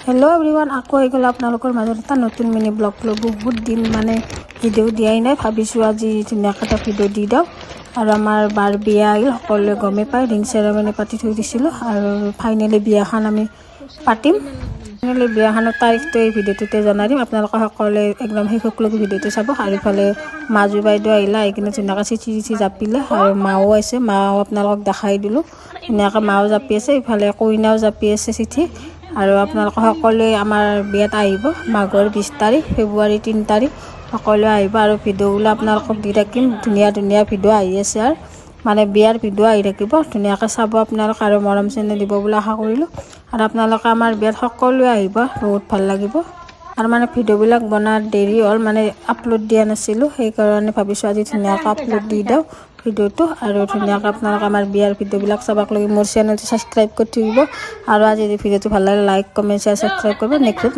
hello everyone आको हो गल आपलोर मजत এটা নতুন মিনি ব্লগ লো बहुत दिन माने ভিডিও দিয়াই নাই ভাবিছো আজি ধুনিয়াকৈ এটা ভিডিও দি দাও আৰু আমাৰ বাৰ বিয়া আহিল সকলোৱে গমে পায় ৰিং সেৰেমনি পাতি থৈ দিছিলো আৰু ফাইনালি বিয়াখন আমি পাতিম ফাইনালি বিয়াখনৰ তাৰিখটো এই ভিডিওটোতে জনাই দিম আপোনালোক সকলোৱে একদম শেষলৈকে ভিডিওটো চাব আৰু ইফালে মাজু বাইদেউ আহিলা এইকিনে ধুনিয়াকৈ চিঠি জাপিলে আৰু মাও আছে মাও আপোনালোকক দেখাই দিলো ধুনিয়াকৈ মাও জাপি আছে ইফালে কইনাও জাপি আছে চিঠি আৰু আপোনালোক সকলোৱে আমাৰ বিয়াত আহিব মাঘৰ 20 তাৰিখ ফেব্ৰুৱাৰী 3 তাৰিখ সকলোৱে আহিব আৰু ভিডিওগুলো আপোনালোকক দি ৰাখিম ধুনিয়া ভিডিও আহি আছে আৰু মানে বিয়াৰ ভিডিও আহি থাকিব ধুনিয়াকৈ চাব আপোনালোক আৰু মৰম চেনে দিব বুলি আশা কৰিলো আৰু আপোনালোক আমাৰ বিয়াত সকলোৱে আহিব বহুত ভাল লাগিব আৰু মানে ভিডিওবিলাক বনাৰ দেৰি হ'ল মানে আপলোড দিয়া নাছিলো সেই কাৰণে ভাবিছো আজি ধুনিয়াকৈ আপলোড দি দাও ভিডিওটো আৰু ধুনিয়াকৈ আপোনালোক আমাৰ বিয়াৰ ভিডিওবিলাক চাবাক লাগি মোৰ চেনেলটো সাবস্ক্ৰাইব কৰি থিব আৰু আজি ভিডিওটো ভাল লাগে লাইক কমেন্ট শেয়াৰ সাবস্ক্ৰাইব কৰিব নেক্সট